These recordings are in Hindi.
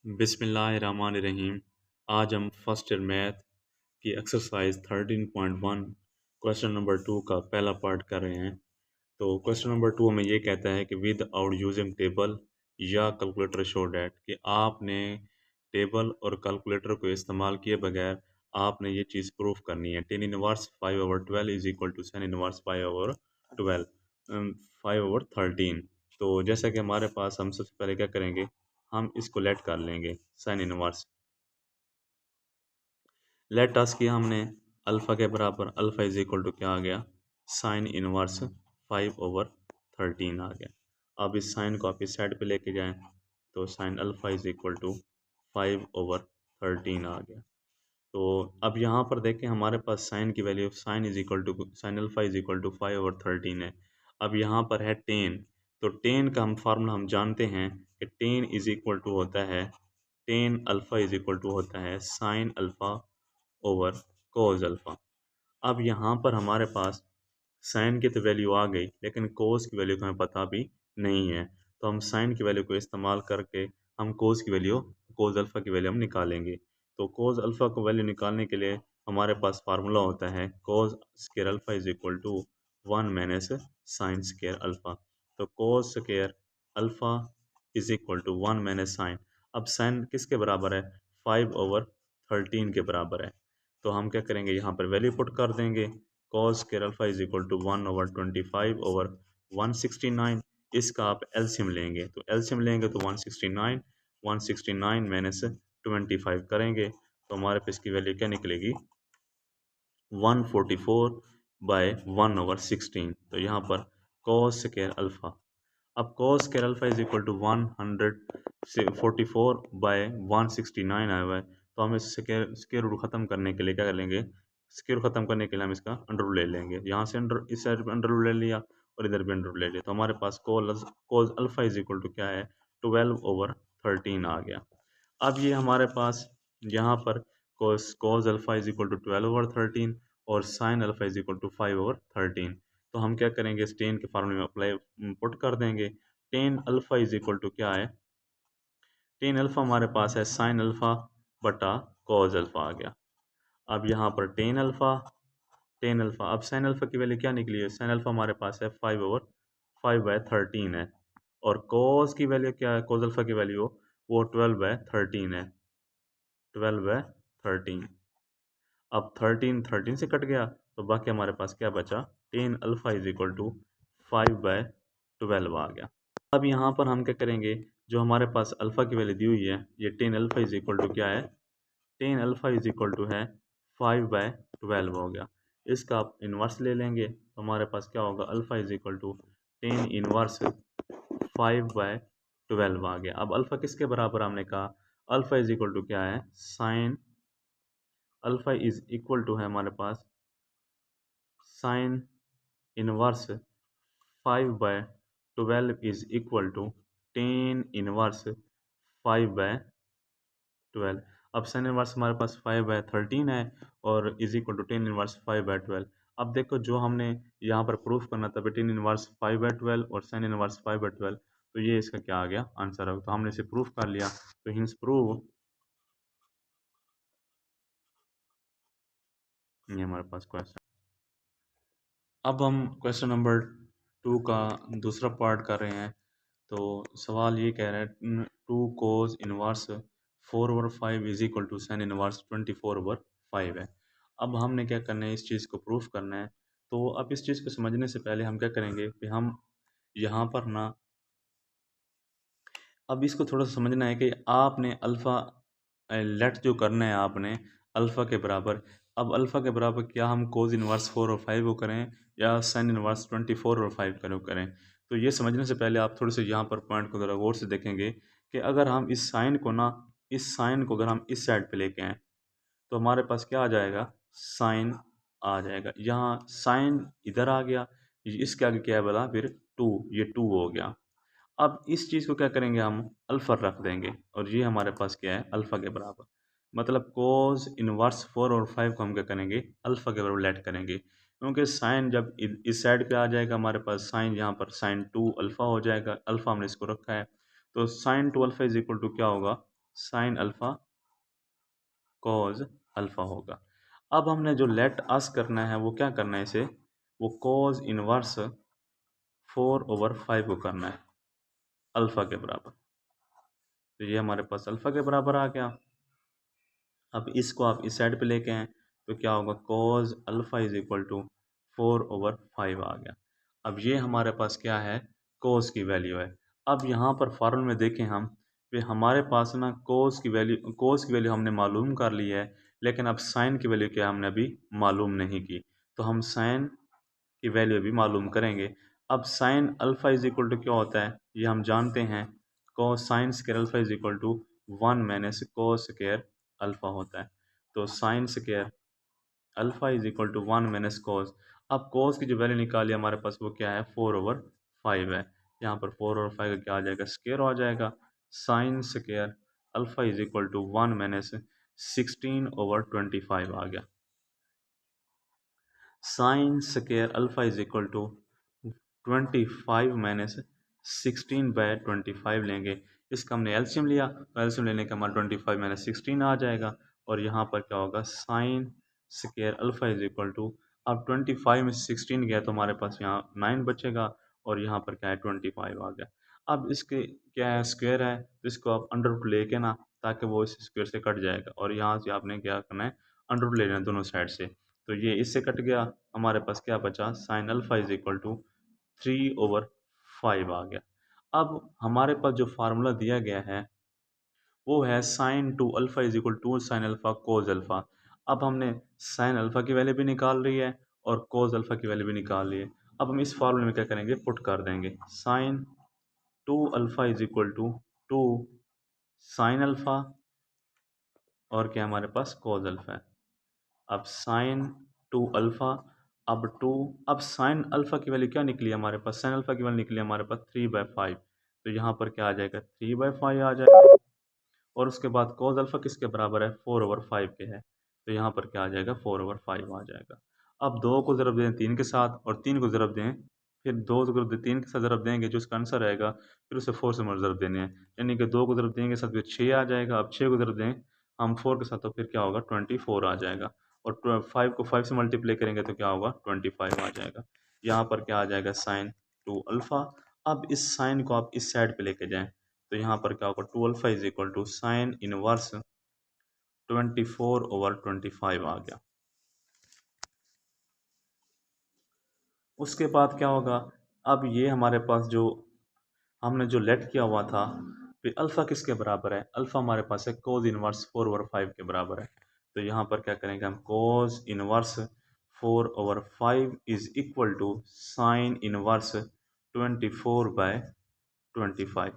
बिस्मिल्लाहिर्रहमानिर्रहीम। आज हम फर्स्ट ईयर मैथ की एक्सरसाइज 13.1 क्वेश्चन नंबर 2 का पहला पार्ट कर रहे हैं। तो क्वेश्चन नंबर 2 हमें ये कहता है कि विद आउट यूजिंग टेबल या कैलकुलेटर शो डैट कि आपने टेबल और कैलकुलेटर को इस्तेमाल किए बगैर आपने ये चीज़ प्रूफ करनी है। Tan inverse 5/12 is equal to sine inverse 5/12 5/13। तो जैसा कि हमारे पास हम सबसे पहले क्या करेंगे, हम इसको लेट कर लेंगे साइन इनवर्स। लेट अस किया हमने अल्फ़ा के बराबर, अल्फ़ा इज इक्वल टू क्या आ गया, साइन इनवर्स 5/13 आ गया। अब इस साइन को आप इस साइड पे लेके जाएं तो sine alpha is equal to 5/13 आ गया। तो अब यहाँ पर देखें हमारे पास साइन की value, sine is equal to sine alpha is equal to 5/13 है। अब यहाँ पर है टेन, तो टेन का हम फार्मूला हम जानते हैं कि टेन इज इक्वल टू होता है, tan alpha is equal to होता है sine alpha over cos alpha. अब यहाँ पर हमारे पास साइन की तो वैल्यू आ गई, लेकिन कोस की वैल्यू का हमें पता भी नहीं है। तो हम साइन की वैल्यू को इस्तेमाल करके हम कोस की वैल्यू, कोस अल्फ़ा की वैल्यू हम निकालेंगे। तो कोस अल्फ़ा को वैल्यू निकालने के लिए हमारे पास फार्मूला होता है cos square alpha is equal to 1 minus sine square alpha. तो cos square alpha is equal to 1 minus sine. अब साइन किसके बराबर है, 5/13 के बराबर है। तो हम क्या करेंगे, यहाँ पर वैल्यू पुट कर देंगे। Cos square alpha is equal to 1/25/169। इसका आप एलसीएम लेंगे, तो एलसीएम लेंगे तो 169, 169 माइनस 25 करेंगे तो हमारे पास इसकी वैल्यू क्या निकलेगी, 144/1/16। तो यहाँ पर कॉस स्क्वायर अल्फा, अब cos square alpha is equal to 144/169 आया हुआ है। तो हम इस स्क्वायर रूट ख़त्म करने के लिए क्या कर लेंगे, स्क्वायर ख़त्म करने के लिए हम इसका अंडर रूट ले लेंगे। यहाँ से अंडर, इस साइड पे अंडर रूट ले लिया और इधर भी अंडर रूट ले लिया। तो हमारे पास cos alpha is equal to क्या है, 12/13 आ गया। अब ये हमारे पास यहाँ पर cos alpha is equal to 12/13 और sine alpha is equal to 5/13। तो हम क्या करेंगे, इस टेन के फार्मूले में अप्लाई पुट कर देंगे। Tan alpha is equal to क्या है, टेन अल्फा हमारे पास है साइन अल्फा बटा कॉज अल्फा आ गया। अब यहाँ पर टेन अल्फा, टेन अल्फा, अब साइन अल्फा की वैल्यू क्या निकली है, साइन अल्फा हमारे पास है 5/13 है, और कॉज की वैल्यू क्या है, कॉज अल्फा की वैल्यू वो 12/13 है, 12/13। अब 13 13 से कट गया तो बाकी हमारे पास क्या बचा, tan alpha is equal to 5/12 आ गया। अब यहाँ पर हम क्या करेंगे, जो हमारे पास अल्फ़ा की वैल्यू दी हुई है, ये tan alpha is equal to क्या है, tan alpha is equal to है 5/12 हो गया। इसका आप इन्वर्स ले लेंगे तो हमारे पास क्या होगा, alpha is equal to tan inverse 5/12 आ गया। अब अल्फ़ा किसके बराबर हमने कहा, अल्फ़ा इज इक्वल टू क्या है, sine alpha is equal to है हमारे पास sine inverse 5/12 is equal to tan inverse 5/12। अब साइन इनवर्स हमारे पास 5/13 है और is equal to tan inverse 5/12। अब देखो जो हमने यहाँ पर प्रूफ करना था, टेन इनवर्स 5/12 और साइन इनवर्स 5/12, तो ये इसका क्या आ गया, आंसर है। तो हमने इसे प्रूफ कर लिया, तो हिंस प्रूव, ये हमारे पास क्वेश्चन। अब हम क्वेश्चन नंबर 2 का दूसरा पार्ट कर रहे हैं। तो सवाल ये कह रहा है, two cos inverse 4/5 is equal to sine inverse 24/5 है। अब हमने क्या करना है, इस चीज़ को प्रूफ करना है। तो अब इस चीज़ को समझने से पहले हम क्या करेंगे कि हम यहाँ पर ना, अब इसको थोड़ा सा समझना है कि आपने अल्फ़ा लेट जो करना है आपने अल्फ़ा के बराबर। अब अल्फ़ा के बराबर क्या हम कोस इनवर्स 4/5 को करें या साइन इनवर्स 24/5 करें। तो ये समझने से पहले आप थोड़े से यहाँ पर पॉइंट को ज़रा गौर से देखेंगे कि अगर हम इस साइन को ना, इस साइन को अगर हम इस साइड पे लेके आएँ तो हमारे पास क्या आ जाएगा, साइन आ जाएगा। यहाँ साइन इधर आ गया, इसके आगे क्या है बोला फिर, टू, ये टू हो गया। अब इस चीज़ को क्या करेंगे, हम अल्फ़ा रख देंगे और ये हमारे पास क्या है, अल्फ़ा के बराबर। मतलब कोस इनवर्स 4/5 को हम क्या करेंगे, अल्फ़ा के बराबर लेट करेंगे, क्योंकि साइन जब इस साइड पे आ जाएगा हमारे पास साइन, यहाँ पर साइन 2 अल्फ़ा हो जाएगा, अल्फ़ा हमने इसको रखा है। तो sine 2 alpha is equal to क्या होगा, साइन अल्फ़ा कॉज अल्फ़ा होगा। अब हमने जो लेट अस करना है वो क्या करना है इसे, वो कॉज इनवर्स 4/5 को करना है अल्फ़ा के बराबर। तो ये हमारे पास अल्फ़ा के बराबर आ गया। अब इसको आप इस साइड पे लेके आएँ तो क्या होगा, cos alpha is equal to 4/5 आ गया। अब ये हमारे पास क्या है, कॉस की वैल्यू है। अब यहाँ पर फॉर्मूले में देखें हम, कि हमारे पास ना कॉस की वैल्यू हमने मालूम कर ली है, लेकिन अब साइन की वैल्यू क्या हमने अभी मालूम नहीं की। तो हम साइन की वैल्यू अभी मालूम करेंगे। अब sine alpha is equal to क्या होता है, ये हम जानते हैं, cos sine square alpha is equal to 1 minus cos square alpha होता है। तो sine square alpha is equal to 1 minus cos. अब कॉस की जो वैल्यू निकाली हमारे पास वो क्या है, 4/5 है। यहाँ पर 4/5 का क्या आ जाएगा, स्क्वायर आ जाएगा। Sine square alpha is equal to 1 minus 16/25 आ गया। Sine square alpha is equal to 25 minus 16/25 लेंगे। इसका हमने एलसीएम लिया, तो एलसीएम लेने का हमारा 25 माइनस 16 आ जाएगा। और यहाँ पर क्या होगा, sine square alpha is equal to, अब 25 में 16 गया तो हमारे पास यहाँ 9 बचेगा, और यहाँ पर क्या है 25 आ गया। अब इसके क्या है, स्क्वायर है, तो इसको आप अंडर रूट लेके ना, ताकि वो इस स्क्वायर से कट जाएगा, और यहाँ से आपने क्या करना है, अंडर रूट ले लेना है दोनों साइड से। तो ये इससे कट गया, हमारे पास क्या बचा, sine alpha is equal to 3/5 आ गया। अब हमारे पास जो फार्मूला दिया गया है वो है sine two alpha is equal to sine alpha cos alpha. अब हमने साइन अल्फ़ा की वैल्यू भी निकाल रही है और कोस अल्फ़ा की वैल्यू भी निकाल ली है। अब हम इस फार्मूले में क्या करेंगे, पुट कर देंगे, sine two alpha is equal to 2 sine alpha, और क्या हमारे पास कोस अल्फ़ा है। अब साइन टू अल्फ़ा, अब टू, अब साइन अल्फ़ा की वैल्यू क्या निकली हमारे पास, साइन अल्फ़ा की वैल्यू निकली हमारे पास 3/5। तो यहाँ पर क्या आ जाएगा, 3/5 आ जाएगा। और उसके बाद कॉस अल्फ़ा किसके बराबर है, 4/5 के है। तो यहाँ पर क्या आ जाएगा, 4/5 आ जाएगा। अब 2 को ज़रब दें 3 के साथ, और 3 को ज़रब दें, फिर 2 को ज़रब 3 के साथ ज़रब देंगे, जो उसका आंसर आएगा, फिर उसे 4 से ज़रब देने हैं। यानी कि 2 को ज़रब देंगे साथ फिर 6 आ जाएगा। अब 6 को ज़रब दें हम 4 के साथ, तो फिर क्या होगा, 24 आ जाएगा। और 5 को 5 से मल्टीप्लाई करेंगे तो क्या होगा, 25 आ जाएगा। यहाँ पर क्या आ जाएगा, साइन टू अल्फ़ा। अब इस साइन को आप इस साइड पे लेके जाएँ, तो यहाँ पर क्या होगा, 2 alpha is equal to sine inverse 24/25 आ गया। उसके बाद क्या होगा, अब ये हमारे पास जो हमने जो लेट किया हुआ था, फिर अल्फ़ा किसके बराबर है, अल्फ़ा हमारे पास है कोस इनवर्स 4/5 के बराबर है। तो यहाँ पर क्या करेंगे हम, cos inverse 4/5 is equal to sine inverse 24/25।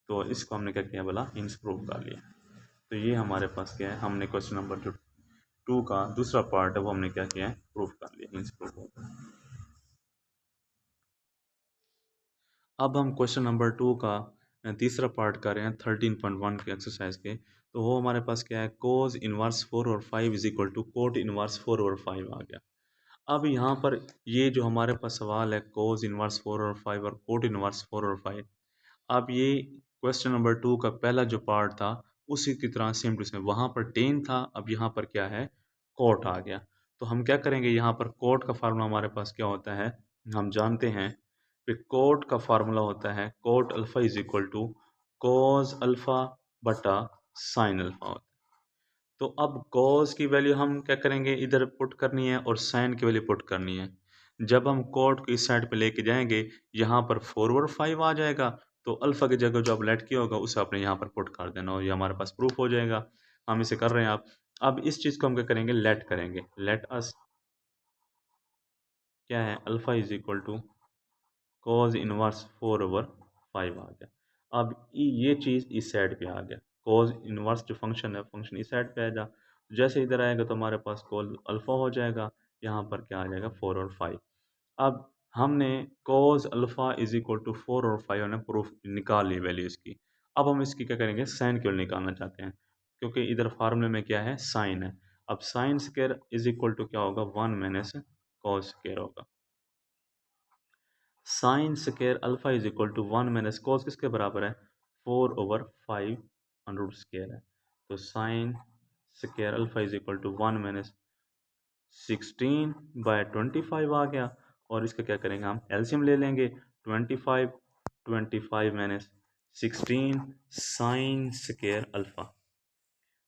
तो इसको हमने क्या किया, बोला इंस प्रूव कर लिया। तो ये हमारे पास क्या है, हमने क्वेश्चन नंबर जो 2 का दूसरा पार्ट है वो हमने क्या किया है, प्रूफ कर लिया, मीन्स प्रूफ हो गया। अब हम क्वेश्चन नंबर 2 का तीसरा पार्ट कर रहे हैं 13.1 के एक्सरसाइज के। तो वो हमारे पास क्या है, cos inverse 4/5 is equal to cot inverse 4/5 आ गया। अब यहाँ पर ये जो हमारे पास सवाल है, कोस इनवर्स 4/5 और कोट इनवर्स 4/5, अब ये क्वेश्चन नंबर 2 का पहला जो पार्ट था उसी की तरह सेम टू सेम, वहाँ पर टेन था, अब यहाँ पर क्या है, कोट आ गया। तो हम क्या करेंगे, यहाँ पर कोट का फार्मूला हमारे पास क्या होता है, हम जानते हैं। फिर कोट का फार्मूला होता है, cot alpha is equal to cos alpha बटा साइन अल्फ़ा होता है। तो अब कॉस की वैल्यू हम क्या करेंगे, इधर पुट करनी है, और साइन की वैल्यू पुट करनी है। जब हम कोट को इस साइड पे लेके जाएंगे, यहाँ पर 4/5 आ जाएगा, तो अल्फ़ा की जगह जो आप लेट किया होगा उसे आपने यहाँ पर पुट कर देना, और ये हमारे पास प्रूफ हो जाएगा। हम इसे कर रहे हैं आप। अब इस चीज़ को हम क्या करेंगे, लेट करेंगे, लेट अस क्या है, alpha is equal to cos inverse 4/5 आ गया। अब ये चीज़ इस साइड पे आ गया, कॉज इनवर्स जो फंक्शन है, फंक्शन इस साइड पे आएगा। जैसे इधर आएगा तो हमारे पास कॉल अल्फ़ा हो जाएगा, यहाँ पर क्या आ जाएगा, 4/5। अब हमने cos alpha is equal to 4/5 हमने प्रूफ निकाल ली वैल्यू इसकी। अब हम इसकी क्या करेंगे, साइन की वैल्यू निकालना चाहते हैं, क्योंकि इधर फार्मूले में क्या है, साइन है। अब sine square is equal to क्या होगा, 1 माइनस कॉस स्क्वायर होगा। Sine square alpha is equal to 1 minus cos किसके बराबर है, 4/5 अंडर रूट स्क्वायर है। तो sine square alpha is equal to 1 - 16/25 आ गया। और इसका क्या करेंगे, हम एलसीएम ले लेंगे। 25 साइन स्क्वायर अल्फा,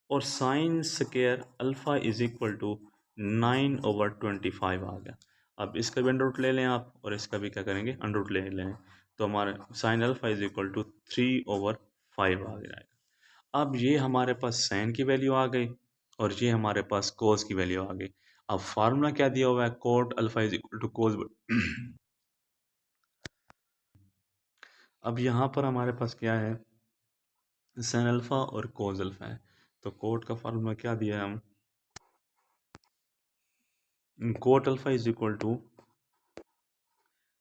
और sine square alpha is equal to 9/25 आ गया। अब इसका भी अंडर रूट ले लें आप, और इसका भी क्या करेंगे, अंडर रूट ले लें। तो हमारा sine alpha is equal to 3/5 आ जाएगा। अब ये हमारे पास साइन की वैल्यू आ गई, और ये हमारे पास कोस की वैल्यू आ गई। अब फार्मूला क्या दिया हुआ है, cot alpha is equal to cos. अब यहाँ पर हमारे पास क्या है, साइन अल्फा और कोस अल्फा है। तो कोट का फार्मूला क्या दिया है, हम cot alpha is equal to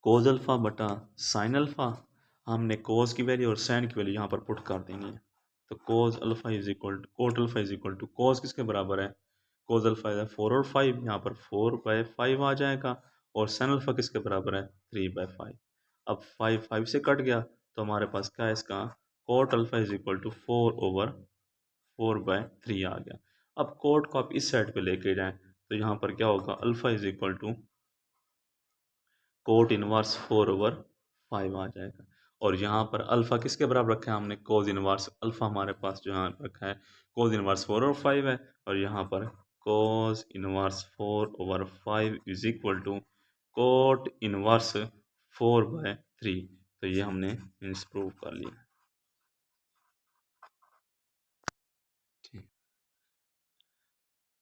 cos alpha बटा साइन अल्फा। हमने कोस की वैल्यू और साइन की वैल्यू यहाँ पर पुट कर देनी है। तो cos alpha is equal to cot alpha is equal to cos किसके बराबर है, कोस अल्फा है 4 और 5, यहाँ पर 4/5 आ जाएगा। और साइन अल्फा किसके बराबर है, 3/5। अब 5 से कट गया, तो हमारे पास क्या है इसका, cot alpha is equal to 4/4/3 आ गया। अब कोट को आप इस साइड पे लेके जाएं, तो यहाँ पर क्या होगा, alpha is equal to cot inverse 4/5 आ जाएगा। और यहाँ पर अल्फा किसके बराबर रखा है हमने, कोस इनवर्स अल्फा हमारे पास जो यहाँ रखा है कोस इनवर्स 4/5 है। और यहाँ पर cos inverse 4/5 is equal to cot inverse 4/3। तो ये हमने प्रूव कर लिया। ठीक।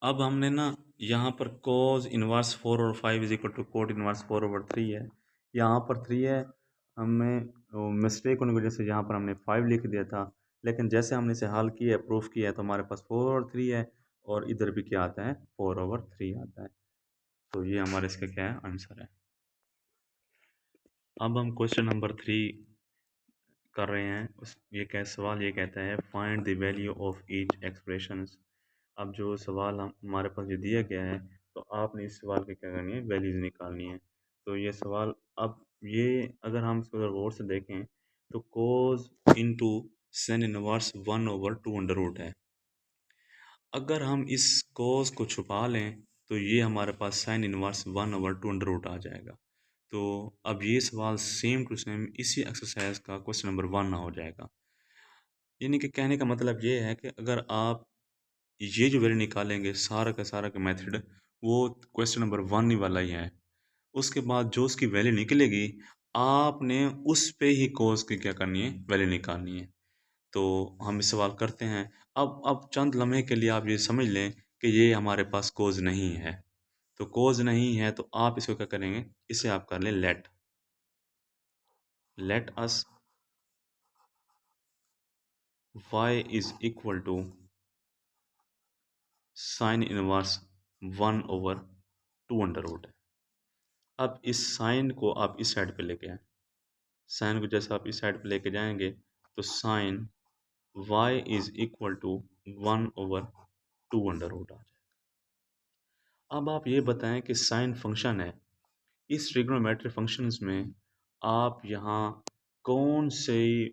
अब हमने ना यहाँ पर cos inverse 4/5 is equal to cot inverse 4/3 है। यहाँ पर 3 है, हमें मिस्टेक होने की वजह से यहाँ पर हमने 5 लिख दिया था। लेकिन जैसे हमने इसे हल किया है, प्रूफ किया है, तो हमारे पास 4/3 है। और इधर भी क्या आता है, 4/3 आता है। तो ये हमारे इसका क्या है, आंसर है। अब हम क्वेश्चन नंबर 3 कर रहे हैं। उस ये क्या सवाल ये कहता है, find the value of each expressions. अब जो सवाल हमारे पास ये दिया गया है, तो आपने इस सवाल की क्या करनी है, वैल्यूज़ निकालनी है। तो ये सवाल, अब ये अगर हम इसको अगर गौर से देखें, तो cos into sin inverse 1/2 under root है। अगर हम इस कोस को छुपा लें, तो ये हमारे पास साइन इनवर्स 1/2 अंडर रूट आ जाएगा। तो अब ये सवाल सेम टू सेम इसी एक्सरसाइज का क्वेश्चन नंबर 1 हो जाएगा। यानी कि कहने का मतलब ये है कि अगर आप ये जो वैल्यू निकालेंगे, सारा का सारा का मेथड वो क्वेश्चन नंबर 1 ही वाला ही है। उसके बाद जो उसकी वैल्यू निकलेगी, आपने उस पे ही कोस की क्या करनी है, वैल्यू निकालनी है। तो हम इस सवाल करते हैं। अब चंद लम्हे के लिए आप ये समझ लें कि ये हमारे पास कोस नहीं है। तो कोस नहीं है, तो आप इसको क्या करेंगे, इसे आप कर लें let us y is equal to sine inverse 1/2 under root है। अब इस साइन को आप इस साइड पे लेके आए। साइन को जैसे आप इस साइड पे लेके जाएंगे, तो sine y is equal to 1/2 under root आ जाए। अब आप ये बताएं कि साइन फंक्शन है, इस ट्रिग्नोमेट्रिक फंक्शंस में आप यहाँ कौन से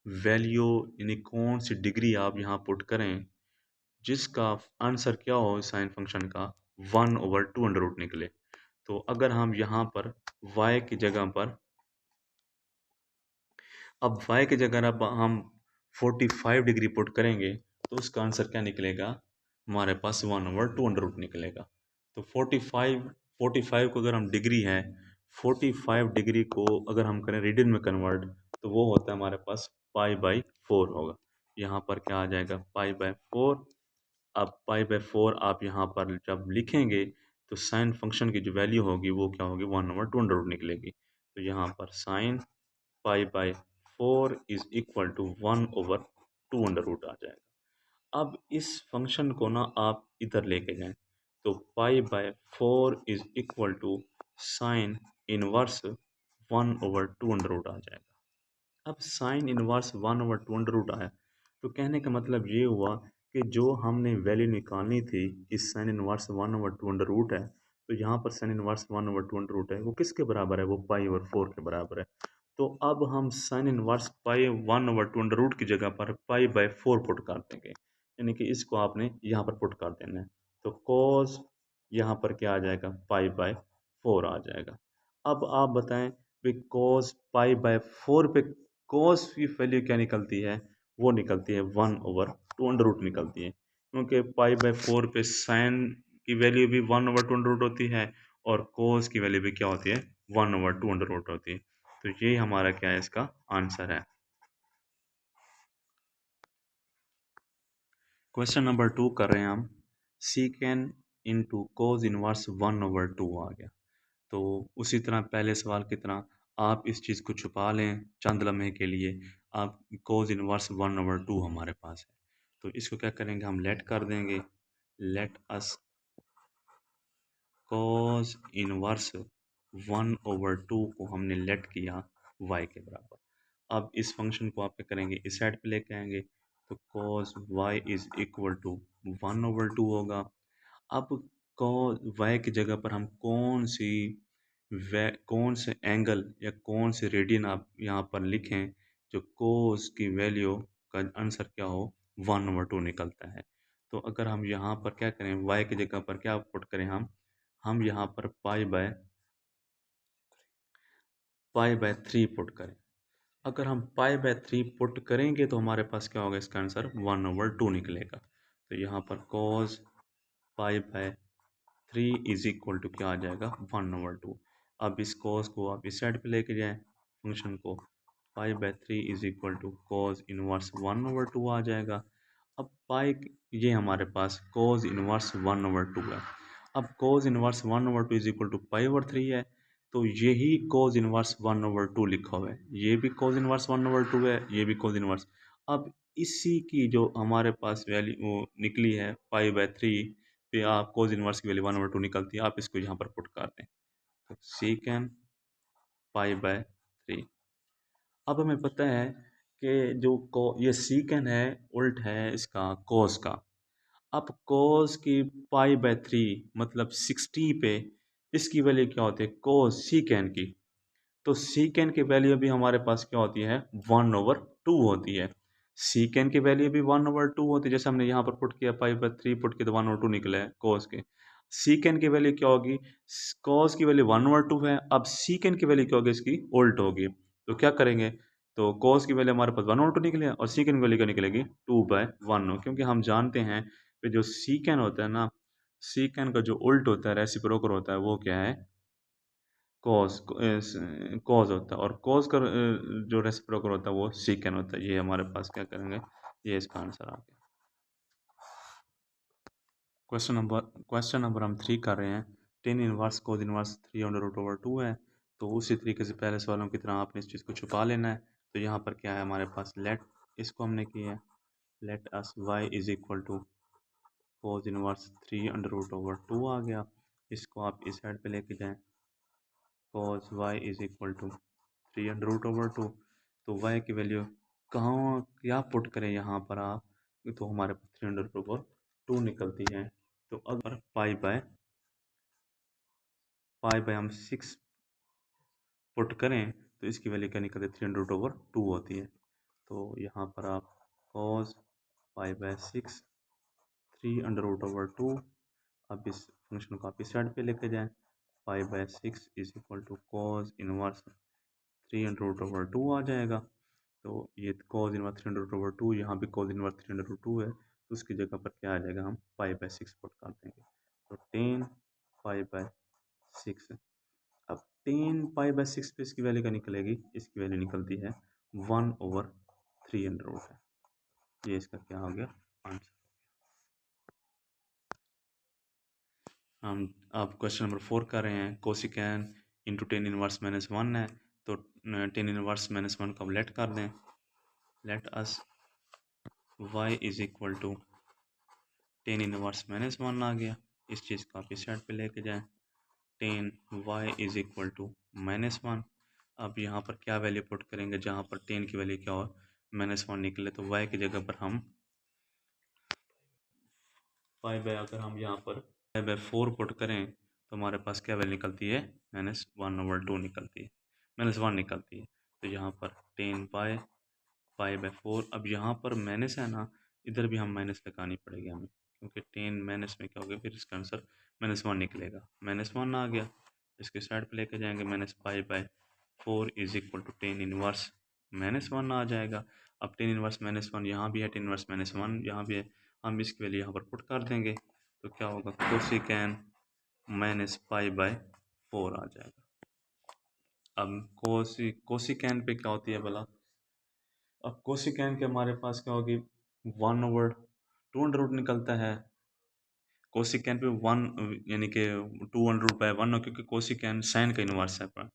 वैल्यू यानी कौन सी डिग्री आप यहाँ पुट करें, जिसका आंसर क्या हो साइन फंक्शन का, 1/2 अंडर रूट निकले। तो अगर हम यहाँ पर y की जगह पर, अब y की जगह अब हम 45 डिग्री पुट करेंगे, तो उसका आंसर क्या निकलेगा, हमारे पास 1/2 अंडर रूट निकलेगा। तो 45 को अगर हम डिग्री है, 45 डिग्री को अगर हम करें रेडियन में कन्वर्ट, तो वो होता है हमारे पास π/4 होगा। यहाँ पर क्या आ जाएगा, π/4। अब π/4 आप यहाँ पर जब लिखेंगे, तो साइन फंक्शन की जो वैल्यू होगी वो क्या होगी, 1/2 अंडर रूट निकलेगी। तो यहाँ पर sine π/4 is equal to 1/2 under root आ जाएगा। अब इस फंक्शन को ना आप इधर लेके जाएं, तो π/4 is equal to sine inverse 1/2 under root आ जाएगा। अब साइन इनवर्स 1/2 अंडर रूट आया, तो कहने का मतलब ये हुआ कि जो हमने वैल्यू निकालनी थी, इस साइन इनवर्स 1/2 अंडर रूट है, तो यहाँ पर साइन इनवर्स 1/2 अंडर रूट है, वो किसके बराबर है, वो π/4 के बराबर है। तो अब हम sine inverse pi 1/2 under root की जगह पर π/4 पुट कर देंगे। यानी कि इसको आपने यहाँ पर पुट कर देना है। तो cos यहाँ पर क्या आ जाएगा, पाई बाय 4 आ जाएगा। अब आप बताएं कि cos पाई बाय 4 पे cos की वैल्यू क्या निकलती है, वो निकलती है 1/2 निकलती है, क्योंकि पाई बाय 4 पे साइन की वैल्यू भी 1/2 होती है और cos की वैल्यू भी क्या होती है, 1/2 होती है। तो ये हमारा क्या है, इसका आंसर है। क्वेश्चन नंबर 2 कर रहे हैं हम, सीकेन इंटू कोज इनवर्स 1/2 आ गया। तो उसी तरह पहले सवाल की तरह आप इस चीज़ को छुपा लें चंद लम्हे के लिए। आप कोज इनवर्स 1/2 हमारे पास है, तो इसको क्या करेंगे, हम लेट कर देंगे, लेट अस कोज इनवर्स 1/2 को हमने लेट किया y के बराबर। अब इस फंक्शन को आप क्या करेंगे, इस साइड पे लेके आएंगे, तो cos y is equal to 1/2 होगा। अब cos y की जगह पर हम कौन से एंगल या कौन से रेडियन आप यहाँ पर लिखें जो cos की वैल्यू का आंसर क्या हो, 1/2 निकलता है। तो अगर हम यहाँ पर क्या करें, y की जगह पर क्या पुट करें, हम यहाँ पर पाई बाय 3 पुट करें। अगर हम पाई बाय 3 पुट करेंगे तो हमारे पास क्या होगा, इसका आंसर 1/2 निकलेगा। तो यहाँ पर cos pi by 3 is equal to क्या आ जाएगा, 1/2। अब इस cos को आप इस साइड पे लेके जाएं फंक्शन को, pi by 3 is equal to cos inverse 1/2 आ जाएगा। अब पाई, ये हमारे पास cos इनवर्स 1/2 है। अब cos inverse 1/2 is equal to पाई/3 है, तो यही cos इनवर्स 1/2 लिखा हुआ है, ये भी cos इनवर्स 1/2 है, ये भी cos इनवर्स। अब इसी की जो हमारे पास वैल्यू निकली है पाई/3 पे, आप cos इनवर्स की वैल्यू 1/2 निकलती है, आप इसको यहाँ पर पुट कर दें, तो सीकेन पाई/3। अब हमें पता है कि ये सीकेन है उल्ट है इसका cos का। अब cos की पाई/3 मतलब 60 पे इसकी वैल्यू क्या होती है, cos सीकेन की। तो सीकेन की वैल्यू भी हमारे पास क्या होती है, 1/2 होती है। सीकेन की वैल्यू भी 1/2 होती है, जैसे हमने यहाँ पर पुट किया पाई/3 पुट किया तो 1/2 निकला है cos के। सीकेन की वैल्यू क्या होगी, cos की वैल्यू 1/2 है, अब सीकेन की वैल्यू क्या होगी, इसकी उल्ट होगी। तो क्या करेंगे, तो cos की वैल्यू हमारे पास 1/2 निकली है और सीकेन की वैल्यू क्या निकलेगी, 2/1, क्योंकि हम जानते हैं कि जो सीकेन होता है ना, सीकेन का जो उल्ट होता है, रेसिप्रोकल होता है, वो क्या है, कॉज होता है, और कॉज का जो रेसिप्रोकल होता है वो सीकेन होता है। ये हमारे पास क्या करेंगे, ये इसका आंसर आ गया। क्वेश्चन नंबर हम 3 कर रहे हैं, टेन इनवर्स कोज इनवर्स 3/√2 है। तो उसी तरीके से पहले सवालों की तरह आपने इस चीज़ को छुपा लेना है। तो यहाँ पर क्या है हमारे पास, लेट, इसको हमने किया है, let us y is equal to cos inverse 3/√2 आ गया। इसको आप इस साइड पे लेके जाएं, cos y is equal to 3/√2। तो y की वैल्यू कहाँ क्या पुट करें यहाँ पर आप, तो हमारे पास 3/√2 निकलती है। तो अगर पाई बाय हम 6 पुट करें तो इसकी वैल्यू क्या निकलती है, 3/√2 होती है। तो यहाँ पर आप cos पाई/6 3/√2, अब इस फंक्शन को आप इस साइड पे लेके जाएं, पाई/6 is equal to cos inverse 3/√2 आ जाएगा। तो ये cos इनवर्स 3/√2, यहाँ भी cos इनवर्स 3/√2 है, तो उसकी जगह पर क्या आ जाएगा, हम पाई/6 पुट कर देंगे, तो 10 पाई/6। अब 10 पाई/6 पे इसकी वैल्यू क्या निकलेगी, इसकी वैल्यू निकलती है 1/3 है। ये इसका क्या हो गया, आंसर। हम अब क्वेश्चन नंबर 4 कर रहे हैं, कोसिकैन इंटू 10 इनवर्स -1 है, तो 10 इनवर्स-1 को हम लेट कर दें, let us y is equal to 10 inverse आ गया। इस चीज़ को आप इस साइड पे लेके जाएं, 10 y इज इक्वल टू -1। अब यहाँ पर क्या वैल्यू पुट करेंगे, जहाँ पर 10 की वैल्यू क्या हो, -1 निकले, तो y की जगह पर हम अगर हम यहाँ पर पाई/4 पुट करें तो हमारे पास क्या वैल्यू निकलती है, -1/2 निकलती है, -1 निकलती है। तो यहाँ पर 10 पाई/4, अब यहाँ पर माइनस है ना, इधर भी हम माइनस लगानी पड़ेगी हमें, क्योंकि 10 माइनस में क्या होगा, फिर इसका आंसर -1 निकलेगा। -1 आ गया, इसके साइड पे लेके जाएंगे, -5/4 इज इक्वल टू 10 इनवर्स -1 आ जाएगा। अब 10 इनवर्स -1 यहाँ भी है, 10 इनवर्स -1 यहाँ भी है, हम इसकी वैल्यू यहाँ पर पुट कर देंगे, तो क्या होगा, कोसिकैन -5/4 आ जाएगा। अब कोसिकैन पे क्या होती है भला, अब कोसिकैन के हमारे पास क्या होगी, 1/2 निकलता है। कोसिकैन पे 1 यानी कि 2√1 हो, क्योंकि कोसिकैन साइन का इनवर्स है पर,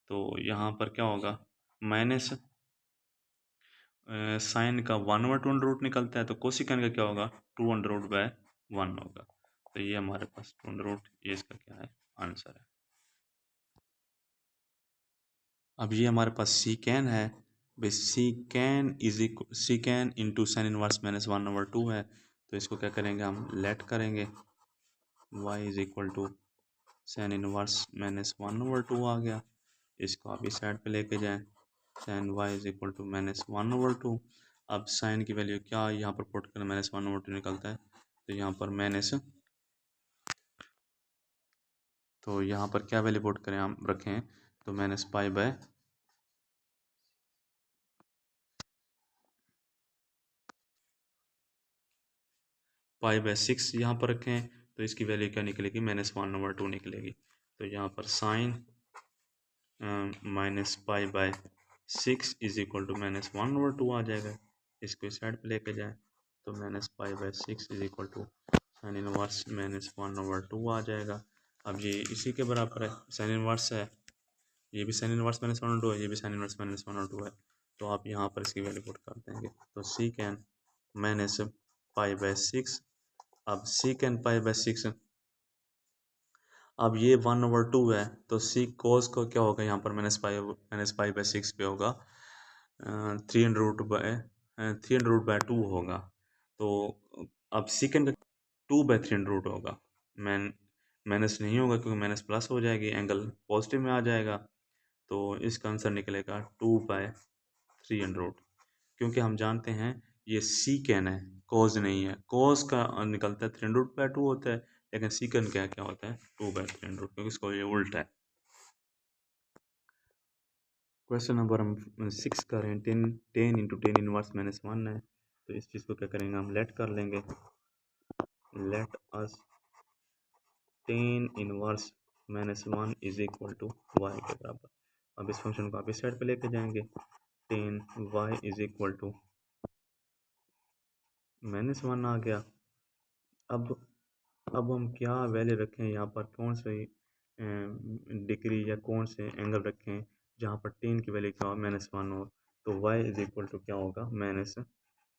तो यहाँ पर क्या होगा, माइनस साइन का 1/2 निकलता है, तो कोसिकैन का क्या होगा, 2√1 होगा। तो ये हमारे पास 2, ये इसका क्या है, आंसर है। अब ये हमारे पास सीकैन है, सीकैन इंटू साइन इनवर्स -1/2 है, तो इसको क्या करेंगे, हम लेट करेंगे, y is equal to sine inverse -1/2 आ गया, इसको आप इस साइड पे लेके जाएं, sine y is equal to -1/2। अब साइन की वैल्यू क्या यहाँ पर पुट करें, -1/2 निकलता है, तो यहाँ पर तो यहाँ पर क्या वैल्यू पुट करें, हम रखें तो -π/6 यहाँ पर रखें, तो इसकी वैल्यू क्या निकलेगी, -1/2 निकलेगी। तो यहाँ पर साइन -π/6 इज इक्वल टू -1/2 आ जाएगा, इसको इस साइड पे लेके जाए, तो -π/6 is equal to sine inverse -1/2 आ जाएगा। अब ये इसी के बराबर है, साइन इनवर्स है, ये भी साइन इनवर्स -1/2 है, ये भी साइन इनवर्स -1/2 है, तो आप यहाँ पर इसकी वैल्यू पुट कर देंगे, तो सीकैन -π/6, अब सीकैन π/6, अब ये 1/2 है, तो सी कोस को क्या होगा, यहाँ पर -π/6 पे होगा 3√2 होगा, तो अब सीकैन का 2/3 होगा, मैन माइनस नहीं होगा, क्योंकि माइनस प्लस हो जाएगी, एंगल पॉजिटिव में आ जाएगा, तो इसका आंसर निकलेगा 2/300, क्योंकि हम जानते हैं ये सीकैन है, कोज नहीं है, कोज का निकलता है 3√2 होता है, लेकिन सीकैन क्या क्या होता है 2/300, क्योंकि इसको ये उल्टा है। क्वेश्चन नंबर हम 6 कर रहे हैं, 10 इंटू 10 इनवर्स -1 है, तो इस चीज़ को क्या करेंगे, हम लेट कर लेंगे, let us 10 inverse -1 is equal to y के बराबर। अब इस फंक्शन को आप इस साइड पे लेके जाएंगे, 10y इज इक्वल टू -1 आ गया। अब हम क्या वैल्यू रखें, यहाँ पर कौन सी डिग्री या कौन से एंगल रखें जहाँ पर 10 की वैल्यू क्या हो, -1 हो, तो y इज इक्वल टू क्या होगा,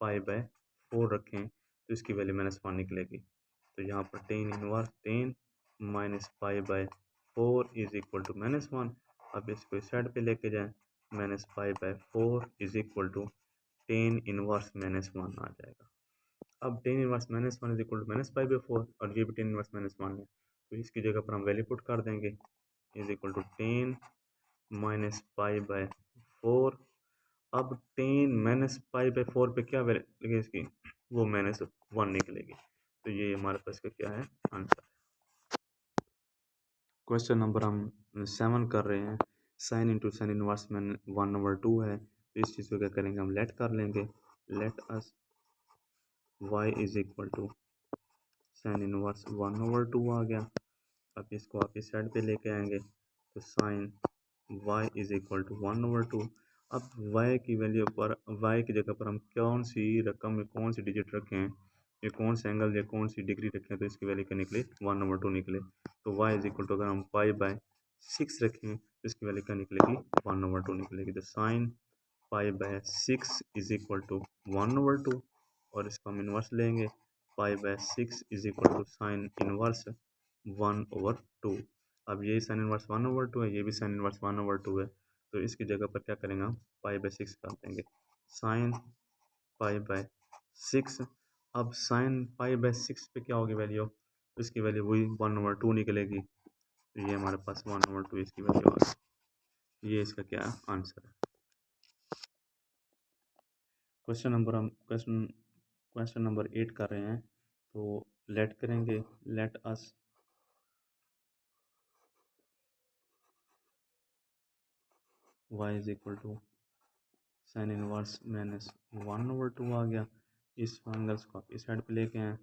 -π/4 रखें, तो इसकी वैल्यू -1 निकलेगी, तो यहाँ पर 10 इनवर्स 10 -π/4 इज इक्वल टू -1। अब इसको इस साइड पे लेके जाएं, -π/4 इज इक्वल टू 10 इनवर्स -1 आ जाएगा। अब 10 इनवर्स -1 इज इक्वल टू -π/4, और ये भी 10 इनवर्स -1 है, तो इसकी जगह पर हम वैल्यू पुट कर देंगे, इज इक्वल टू 10 -π/4। अब 10 -π/4 पे क्या वैल्यू लगी इसकी, वो -1 निकलेगी, तो ये हमारे पास का क्या है, आंसर। क्वेश्चन नंबर हम 7 कर रहे हैं, साइन इंटू साइन इनवर्स में 1/2 है, तो इस चीज़ को क्या करेंगे, हम लेट कर लेंगे, let us y is equal to sine inverse 1/2 आ गया। अब इसको आप इस साइड पे लेके आएंगे, तो sine y is equal to 1/2। अब y की वैल्यू पर, y की जगह पर हम कौन सी रकम में कौन सी डिजिट रखें, या कौन से एंगल या कौन सी डिग्री रखें, तो इसकी वैल्यू क्या निकले, 1/2 निकले, तो y इज इक्वल टू अगर हम π/6 रखें, तो इसकी वैल्यू क्या निकलेगी, 1/2 निकलेगी, तो साइन π/6 इज इक्वल टू 1/2, और इसको हम इन्वर्स लेंगे, π/6 is equal to sine inverse 1/2। अब ये साइन इनवर्स 1/2 है, ये भी साइन इनवर्स 1/2 है, तो इसकी जगह पर क्या करेंगे, हम π/6 कर देंगे, साइन π/6। अब साइन π/6 पे क्या होगी वैल्यू, तो इसकी वैल्यू वही 1/2 निकलेगी, तो ये हमारे पास 1/2 इसकी वैल्यू आ गई, ये इसका क्या आंसर है। क्वेश्चन क्वेश्चन नंबर 8 कर रहे हैं। तो लेट करेंगे, let us y is equal to sine inverse minus 1/2 आ गया। इस एंगल्स को आप इस साइड पे लेके आए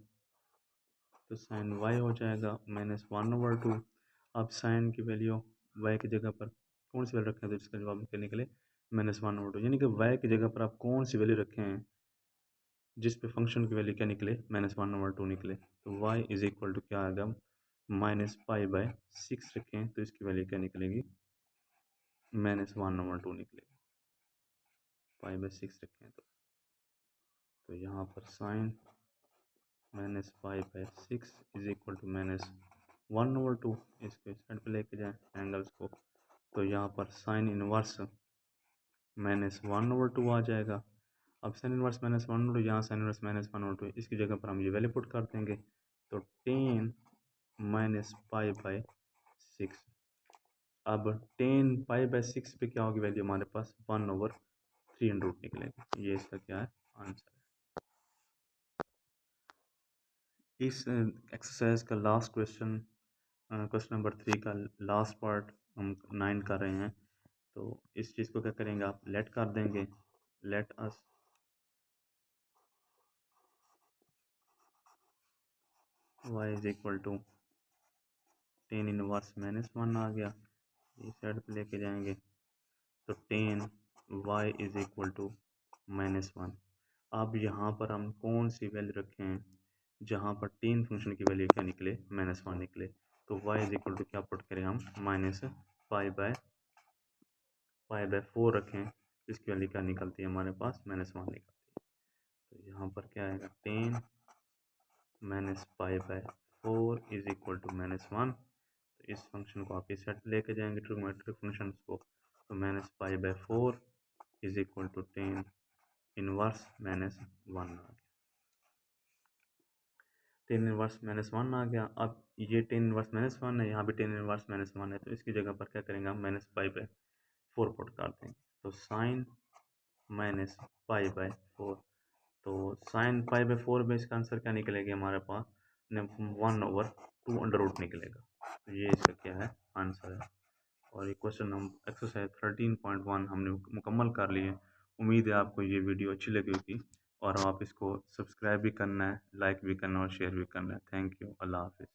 तो साइन y हो जाएगा -1/2। अब साइन की वैल्यू y की जगह पर कौन सी वैल्यू रखें तो इसका जवाब निकलने के लिए -1/2, यानी कि y की जगह पर आप कौन सी वैल्यू रखे हैं जिस पे फंक्शन की वैल्यू क्या निकले -1/2 निकले। तो y इज इक्वल टू क्या आएगा -π/6 रखें तो इसकी वैल्यू क्या निकलेगी -1/2 निकलेगी। π/6 रखें तो यहाँ पर साइन -π/6 इज इक्वल टू -1/2। इसको इस साइड पे लेके जाएं एंगल्स को तो यहाँ पर साइन इनवर्स -1/2 आ जाएगा। अब साइन इनवर्स -1/2, यहाँ साइन इनवर्स -1/2, इसकी जगह पर हम ये वैल्यू पुट कर देंगे तो टेन -π/6। अब टेन π/6 पे क्या होगी वैल्यू हमारे पास 1/3 निकलेगी। ये इसका क्या है आंसर है। इस एक्सरसाइज का लास्ट क्वेश्चन, क्वेश्चन नंबर 3 का लास्ट पार्ट हम 9 कर रहे हैं। तो इस चीज़ को क्या करेंगे आप लेट कर देंगे, let us y is equal to tan inverse -1 आ गया। इस साइड पे लेके जाएंगे तो tan y is equal to -1। अब यहाँ पर हम कौन सी वैल्यू रखे हैं जहाँ पर टेन फंक्शन की वैल्यू क्या निकले -1 निकले। तो y इज इक्वल टू क्या पुट करें हम -π/4 रखें, इसकी वैल्यू क्या निकलती है हमारे पास -1 निकलती है। तो यहाँ पर क्या आएगा टेन -π/4 इज इक्वल टू -1। तो इस फंक्शन को आप इस सेट लेके जाएंगे ट्रिग्नोमेट्रिक फंक्शन को तो -π/4 is equal to tan inverse -1 आ गया। टेन इनवर्स -1 आ गया। अब ये टेन इनवर्स -1 है, यहाँ भी टेन इनवर्स -1 है, तो इसकी जगह पर क्या करेंगे हम -π/4 पुट कर देंगे तो साइन -π/4। तो साइन π/4 में इसका आंसर क्या निकलेगा हमारे पास 1/2 निकलेगा। तो ये इसका क्या है आंसर है। और ये क्वेश्चन हम एक्सरसाइज 13.1 हमने मुकम्मल कर लिए। उम्मीद है आपको ये वीडियो अच्छी लगी होगी और आप इसको सब्सक्राइब भी करना है, लाइक भी करना है और शेयर भी करना है। थैंक यू, अल्लाह हाफिज़।